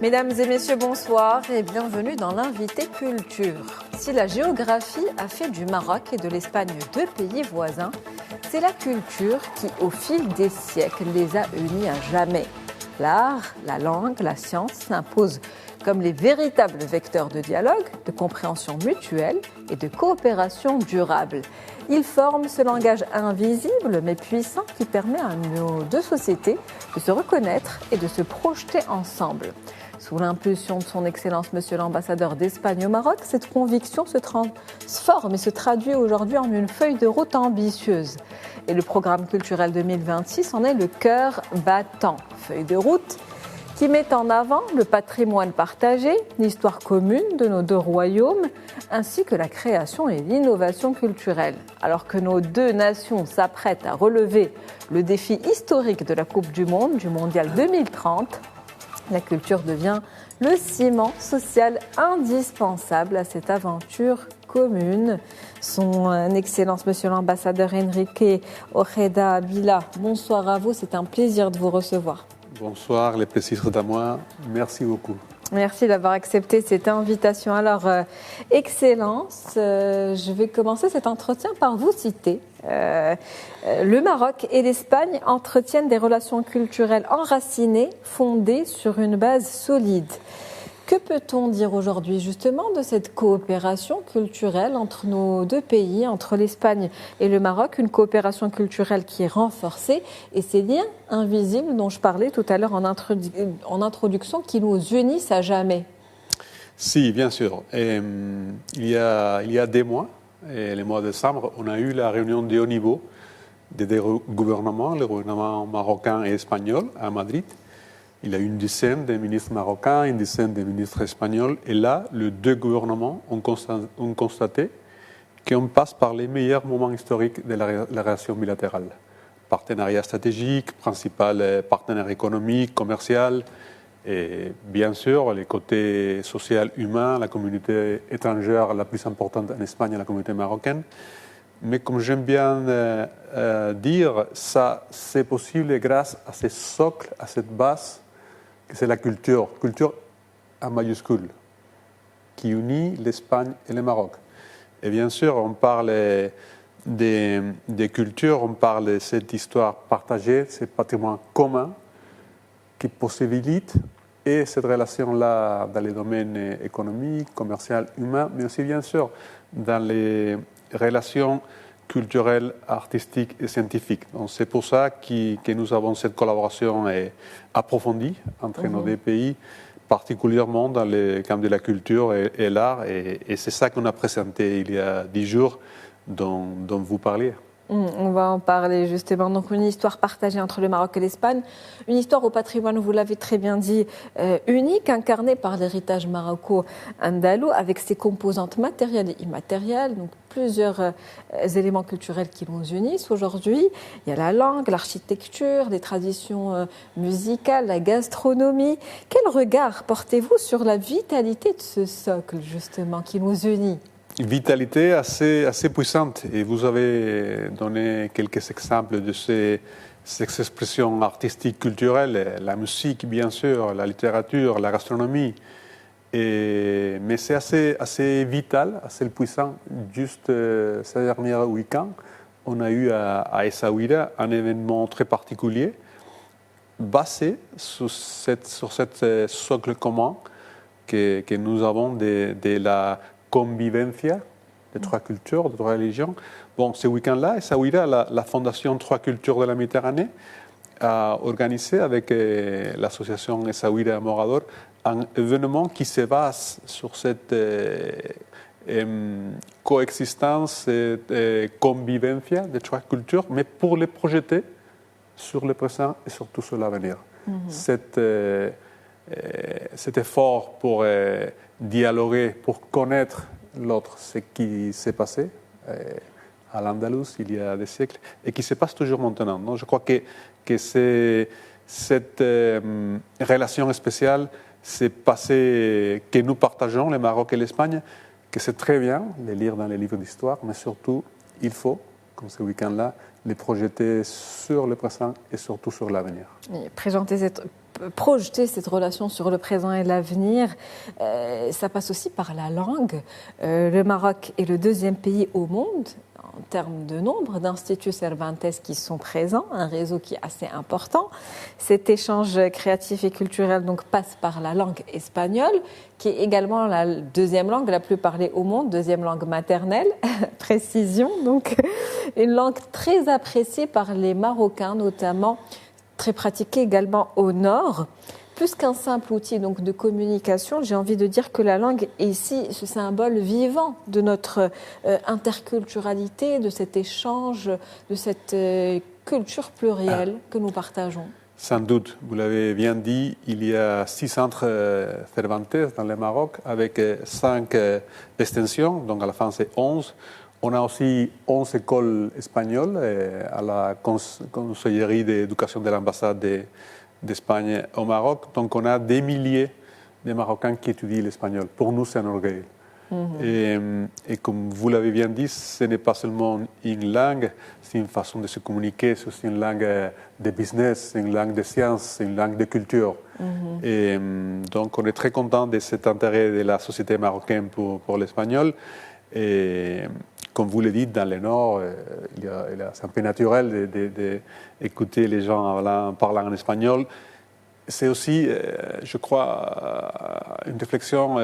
Mesdames et messieurs, bonsoir et bienvenue dans l'invité culture. Si la géographie a fait du Maroc et de l'Espagne deux pays voisins, c'est la culture qui, au fil des siècles, les a unis à jamais. L'art, la langue, la science s'imposent comme les véritables vecteurs de dialogue, de compréhension mutuelle et de coopération durable. Ils forment ce langage invisible mais puissant qui permet à nos deux sociétés de se reconnaître et de se projeter ensemble. Sous l'impulsion de son Excellence Monsieur l'ambassadeur d'Espagne au Maroc, cette conviction se transforme et se traduit aujourd'hui en une feuille de route ambitieuse. Et le programme culturel 2026 en est le cœur battant. Feuille de route qui met en avant le patrimoine partagé, l'histoire commune de nos deux royaumes, ainsi que la création et l'innovation culturelle. Alors que nos deux nations s'apprêtent à relever le défi historique de la Coupe du Monde, du Mondial 2030, la culture devient le ciment social indispensable à cette aventure commune. Son Excellence Monsieur l'ambassadeur Enrique Ojeda Vila, bonsoir à vous, c'est un plaisir de vous recevoir. Bonsoir, le plaisir est à moi. Merci beaucoup. Merci d'avoir accepté cette invitation. Alors, Excellence, je vais commencer cet entretien par vous citer. Le Maroc et l'Espagne entretiennent des relations culturelles enracinées, fondées sur une base solide. Que peut-on dire aujourd'hui justement de cette coopération culturelle entre nos deux pays, entre l'Espagne et le Maroc, une coopération culturelle qui est renforcée et ces liens invisibles dont je parlais tout à l'heure en introduction qui nous unissent à jamais? Si, bien sûr. Il y a des mois, le mois de décembre, on a eu la réunion de haut niveau des deux gouvernements, le gouvernement marocain et espagnol à Madrid. Il y a une dizaine de ministres marocains, une dizaine de ministres espagnols. Et là, les deux gouvernements ont constaté qu'on passe par les meilleurs moments historiques de la relation bilatérale. Partenariat stratégique, principal partenaire économique, commercial, et bien sûr, les côtés social, humain, la communauté étrangère la plus importante en Espagne, la communauté marocaine. Mais comme j'aime bien dire, ça c'est possible grâce à ce socle, à cette base, que c'est la culture en majuscule, qui unit l'Espagne et le Maroc. Et bien sûr, on parle des cultures, on parle de cette histoire partagée, ce patrimoine commun qui possibilite et cette relation-là dans les domaines économiques, commerciaux, humains, mais aussi bien sûr dans les relations culturelles, artistiques et scientifiques. Donc c'est pour ça que nous avons cette collaboration approfondie entre nos deux pays, particulièrement dans le camp de la culture et l'art. Et c'est ça qu'on a présenté il y a 10 jours dont vous parliez. On va en parler justement. Donc une histoire partagée entre le Maroc et l'Espagne, une histoire au patrimoine, vous l'avez très bien dit, unique, incarnée par l'héritage maroco-andalou avec ses composantes matérielles et immatérielles, donc plusieurs éléments culturels qui nous unissent aujourd'hui. Il y a la langue, l'architecture, les traditions musicales, la gastronomie. Quel regard portez-vous sur la vitalité de ce socle justement qui nous unit ? Vitalité assez puissante. Et vous avez donné quelques exemples de ces expressions artistiques, culturelles, la musique, bien sûr, la littérature, la gastronomie. Mais c'est assez vital, assez puissant. Juste ce dernier week-end, on a eu à Essaouira un événement très particulier, basé sur cette socle commun que nous avons de la convivencia de trois cultures, de trois religions. Bon, ce week-end-là, Essaouira, la Fondation Trois Cultures de la Méditerranée, a organisé avec l'association Essaouira Morador un événement qui se base sur cette coexistence et convivencia de trois cultures, mais pour les projeter sur le présent et surtout sur l'avenir. Cet effort pour dialoguer, pour connaître l'autre, ce qui s'est passé à l'Andalous il y a des siècles et qui se passe toujours maintenant. Donc, je crois que cette relation spéciale, c'est passé que nous partageons, le Maroc et l'Espagne, que c'est très bien de lire dans les livres d'histoire, mais surtout, il faut, comme ce week-end-là, les projeter sur le présent et surtout sur l'avenir. projeter cette relation sur le présent et l'avenir, ça passe aussi par la langue. Le Maroc est le deuxième pays au monde en termes de nombre d'instituts Cervantes qui sont présents, un réseau qui est assez important. Cet échange créatif et culturel donc passe par la langue espagnole, qui est également la deuxième langue la plus parlée au monde, deuxième langue maternelle, précision, donc une langue très appréciée par les Marocains, notamment très pratiquée également au nord. Plus qu'un simple outil donc de communication, j'ai envie de dire que la langue est ici ce symbole vivant de notre interculturalité, de cet échange, de cette culture plurielle que nous partageons. Sans doute, vous l'avez bien dit, il y a 6 centres Cervantes dans le Maroc avec 5 extensions, donc à la fin c'est 11. On a aussi 11 écoles espagnoles à la Consellerie d'éducation de l'ambassade d'Espagne au Maroc. Donc on a des milliers de Marocains qui étudient l'espagnol. Pour nous, c'est un orgueil. Et comme vous l'avez bien dit, ce n'est pas seulement une langue, c'est une façon de se communiquer, c'est aussi une langue de business, c'est une langue de science, c'est une langue de culture. Et donc on est très content de cet intérêt de la société marocaine pour l'espagnol. Et comme vous le dites, dans le Nord, c'est un peu naturel d'écouter les gens parlant en espagnol. C'est aussi, je crois, une réflexion,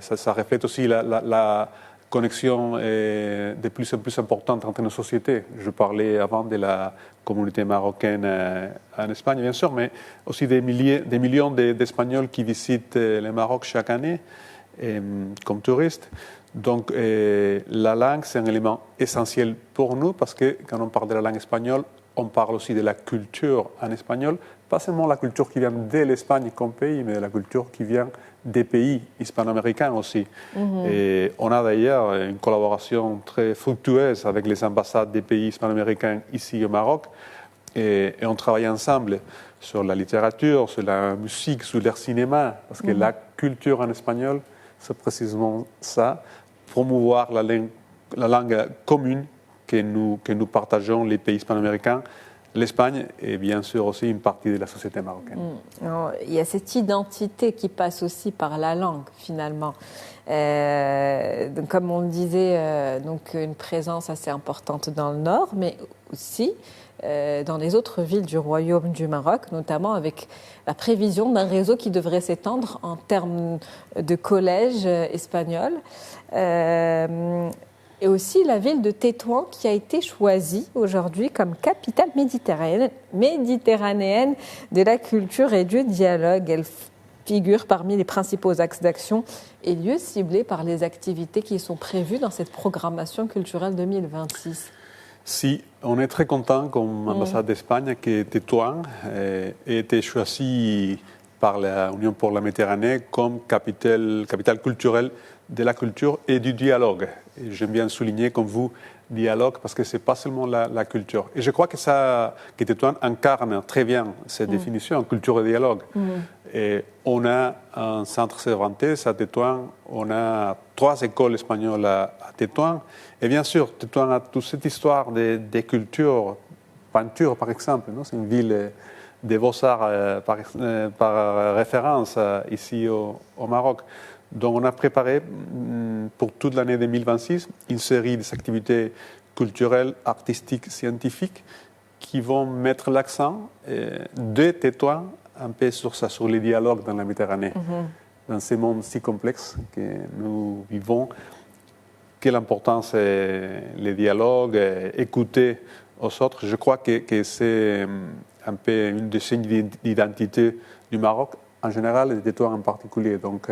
ça reflète aussi la connexion de plus en plus importante entre nos sociétés. Je parlais avant de la communauté marocaine en Espagne, bien sûr, mais aussi des millions d'Espagnols qui visitent le Maroc chaque année comme touristes. Donc, la langue, c'est un élément essentiel pour nous parce que quand on parle de la langue espagnole, on parle aussi de la culture en espagnol, pas seulement la culture qui vient de l'Espagne comme pays, mais la culture qui vient des pays hispano-américains aussi. Et on a d'ailleurs une collaboration très fructueuse avec les ambassades des pays hispano-américains ici au Maroc. Et on travaille ensemble sur la littérature, sur la musique, sur le cinéma, parce que la culture en espagnol, c'est précisément ça, promouvoir la langue commune que nous partageons, les pays hispano-américains, l'Espagne et bien sûr aussi une partie de la société marocaine. Il y a cette identité qui passe aussi par la langue finalement. Donc, comme on le disait, donc une présence assez importante dans le nord, mais aussi dans les autres villes du Royaume du Maroc, notamment avec la prévision d'un réseau qui devrait s'étendre en termes de collèges espagnols. Et aussi la ville de Tétouan qui a été choisie aujourd'hui comme capitale méditerranéenne de la culture et du dialogue. Elle figure parmi les principaux axes d'action et lieux ciblés par les activités qui sont prévues dans cette programmation culturelle 2026. Si, on est très content comme ambassade d'Espagne que Tétouan ait été choisi par l'Union pour la Méditerranée comme capitale culturelle de la culture et du dialogue. Et j'aime bien souligner, comme vous, dialogue, parce que ce n'est pas seulement la culture. Et je crois que Tétouan incarne très bien cette définition, culture et dialogue. Et on a un centre Cervantes à Tétouan, on a 3 écoles espagnoles à Tétouan. Et bien sûr, Tétouan a toute cette histoire des cultures, peinture par exemple, non? C'est une ville des beaux-arts par référence ici au Maroc. Donc on a préparé pour toute l'année 2026 une série d'activités culturelles, artistiques, scientifiques qui vont mettre l'accent de Tétouan un peu sur ça, sur les dialogues dans la Méditerranée. Dans ce monde si complexe que nous vivons, quelle importance est les dialogues, écouter aux autres. Je crois que c'est un peu une des signes d'identité du Maroc en général et de Tétouan en particulier. Donc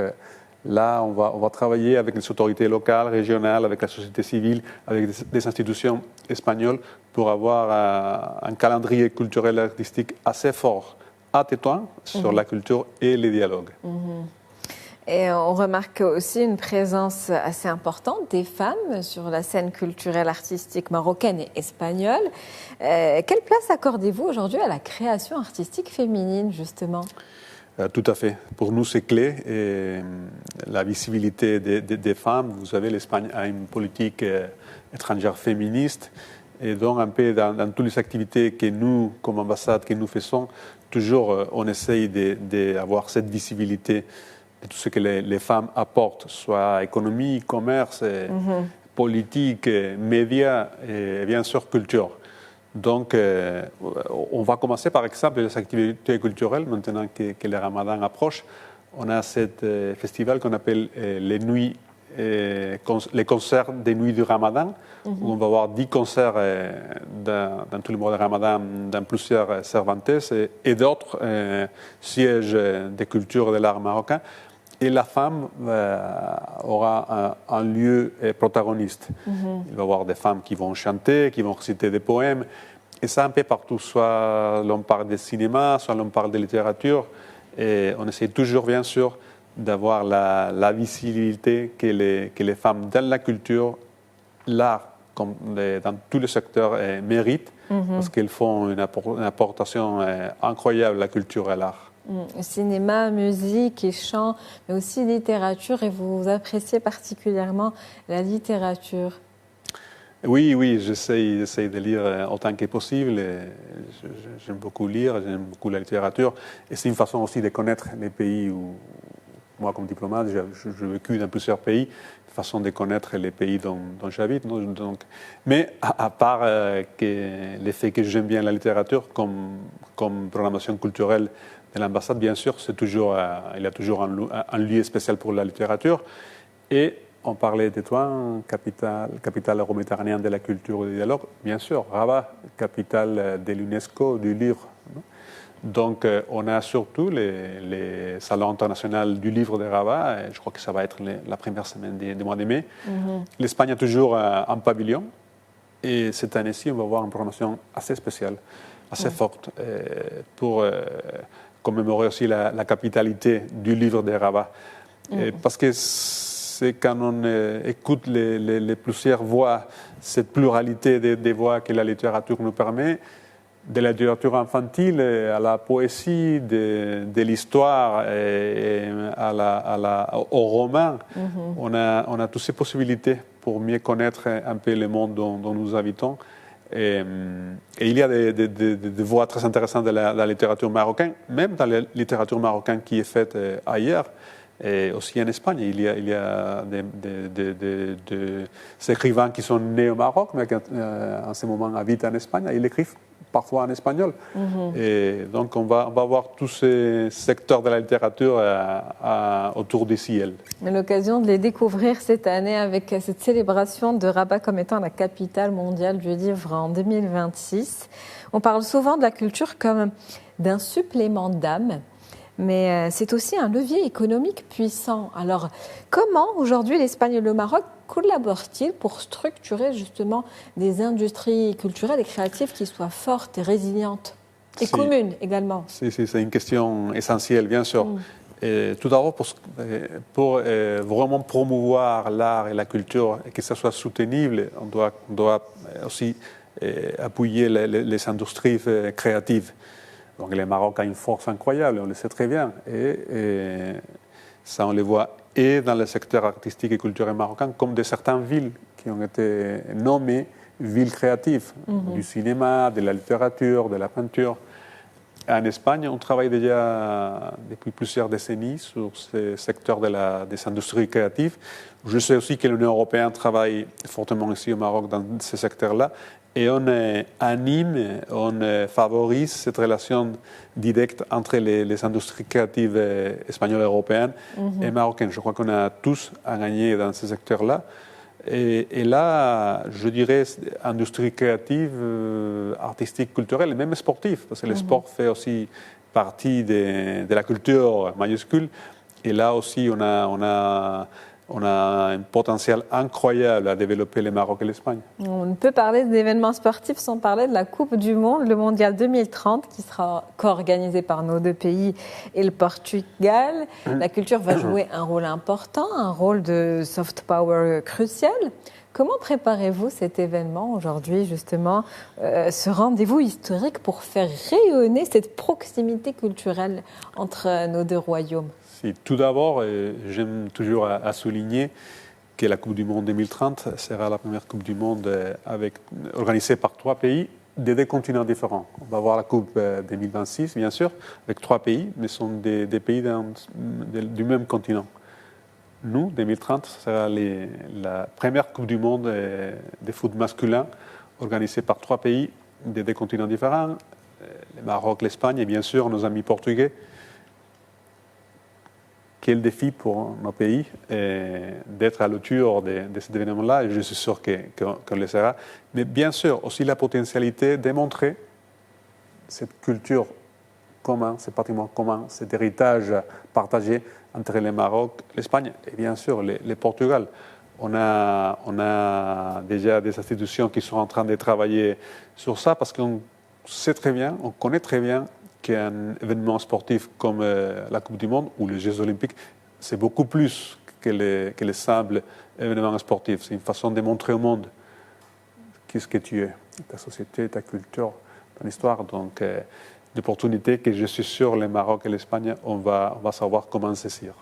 là, on va travailler avec les autorités locales, régionales, avec la société civile, avec des institutions espagnoles pour avoir un calendrier culturel et artistique assez fort à Tétouan sur la culture et les dialogues. Et on remarque aussi une présence assez importante des femmes sur la scène culturelle artistique marocaine et espagnole. Quelle place accordez-vous aujourd'hui à la création artistique féminine, justement ? Tout à fait. Pour nous, c'est clé. Et la visibilité des femmes, vous savez, l'Espagne a une politique étrangère féministe. Et donc, un peu dans toutes les activités que nous, comme ambassade, que nous faisons, toujours, on essaye d'avoir cette visibilité de tout ce que les femmes apportent, soit économie, commerce, politique, médias et bien sûr culture. Donc, on va commencer par exemple les activités culturelles, maintenant que le Ramadan approche. On a ce festival qu'on appelle les concerts des nuits du Ramadan, où on va avoir 10 concerts dans tout le mois de Ramadan, dans plusieurs Cervantes et d'autres sièges de culture et de l'art marocain. Et la femme aura un lieu protagoniste. Il va y avoir des femmes qui vont chanter, qui vont réciter des poèmes. Et ça un peu partout. Soit l'on parle de cinéma, soit l'on parle de littérature. Et on essaie toujours, bien sûr, d'avoir la visibilité que les femmes dans la culture, l'art, comme dans tous les secteurs, méritent, parce qu'elles font une apportation incroyable à la culture et à l'art. Cinéma, musique et chant, mais aussi littérature, et vous appréciez particulièrement la littérature. Oui, j'essaie de lire autant que possible. J'aime beaucoup lire, j'aime beaucoup la littérature, et c'est une façon aussi de connaître les pays où, moi comme diplomate, j'ai vécu dans plusieurs pays, une façon de connaître les pays dont j'habite. Donc, mais à part le fait que j'aime bien la littérature comme programmation culturelle de l'ambassade, bien sûr, il y a toujours un lieu spécial pour la littérature. Et on parlait de toi, capitale euro-méditerranéenne de la culture et du dialogue. Bien sûr, Rabat, capitale de l'UNESCO du livre. Donc, on a surtout les salons internationaux du livre de Rabat. Je crois que ça va être la première semaine du mois de mai. L'Espagne a toujours un pavillon. Et cette année-ci, on va avoir une programmation assez spéciale, assez forte, pour commémorer aussi la capitalité du livre de Rabat. Parce que c'est quand on écoute les plusieurs voix, cette pluralité des voix que la littérature nous permet, de la littérature infantile à la poésie, de l'histoire et au roman, on a toutes ces possibilités pour mieux connaître un peu le monde dont nous habitons. Et il y a des voix très intéressantes de la littérature marocaine, même dans la littérature marocaine qui est faite ailleurs. Et aussi en Espagne, il y a des écrivains qui sont nés au Maroc, mais qui en ce moment habitent en Espagne. Ils écrivent parfois en espagnol. Et donc, on va avoir tous ces secteurs de la littérature autour des ciels. Mais l'occasion de les découvrir cette année avec cette célébration de Rabat comme étant la capitale mondiale du livre en 2026. On parle souvent de la culture comme d'un supplément d'âme. Mais c'est aussi un levier économique puissant. Alors, comment aujourd'hui l'Espagne et le Maroc collaborent-ils pour structurer justement des industries culturelles et créatives qui soient fortes et résilientes et communes également? C'est une question essentielle, bien sûr. Et tout d'abord, pour vraiment promouvoir l'art et la culture et que ça soit soutenable, on doit aussi appuyer les industries créatives. Donc le Maroc a une force incroyable, on le sait très bien. Et ça, on le voit et dans le secteur artistique et culturel marocain, comme de certaines villes qui ont été nommées villes créatives, du cinéma, de la littérature, de la peinture. En Espagne, on travaille déjà depuis plusieurs décennies sur ce secteur des industries créatives. Je sais aussi que l'Union européenne travaille fortement ici au Maroc dans ce secteur-là. Et on anime, on favorise cette relation directe entre les industries créatives espagnoles, européennes et marocaines. Je crois qu'on a tous à gagner dans ce secteur-là. Et là, je dirais, industrie créative, artistique, culturelle et même sportive, parce que le sport fait aussi partie de la culture majuscule. Et là aussi, on a un potentiel incroyable à développer le Maroc et l'Espagne. On ne peut parler d'événements sportifs sans parler de la Coupe du Monde, le Mondial 2030, qui sera co-organisé par nos deux pays et le Portugal. La culture va jouer un rôle important, un rôle de soft power crucial. Comment préparez-vous cet événement aujourd'hui, justement, ce rendez-vous historique pour faire rayonner cette proximité culturelle entre nos deux royaumes ? Tout d'abord, j'aime toujours à souligner que la Coupe du Monde 2030 sera la première Coupe du Monde organisée par 3 pays, des 2 continents différents. On va voir la Coupe 2026, bien sûr, avec 3 pays, mais ce sont des pays du même continent. Nous, 2030, ce sera la première Coupe du monde de foot masculin organisée par 3 pays des 2 continents différents, le Maroc, l'Espagne et bien sûr nos amis portugais. Quel défi pour nos pays d'être à l'auteur de cet événement-là, et je suis sûr qu'on le sera. Mais bien sûr, aussi la potentialité de montrer cette culture commune, ce patrimoine commun, cet héritage partagé entre le Maroc, l'Espagne et bien sûr le Portugal. On a déjà des institutions qui sont en train de travailler sur ça parce qu'on sait très bien, on connaît très bien qu'un événement sportif comme la Coupe du Monde ou les Jeux Olympiques, c'est beaucoup plus que les simples événements sportifs. C'est une façon de montrer au monde qu'est-ce que tu es, ta société, ta culture, ton histoire. Donc, d'opportunités que je suis sûr, le Maroc et l'Espagne, on va savoir comment saisir.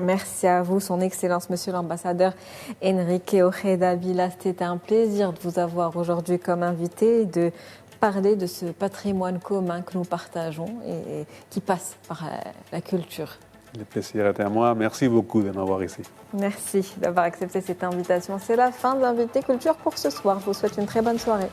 Merci à vous, Son Excellence, Monsieur l'Ambassadeur Enrique Ojeda Vila. C'était un plaisir de vous avoir aujourd'hui comme invité et de parler de ce patrimoine commun que nous partageons et qui passe par la culture. Le plaisir était à moi. Merci beaucoup de m'avoir ici. Merci d'avoir accepté cette invitation. C'est la fin de l'Invité Culture pour ce soir. Je vous souhaite une très bonne soirée.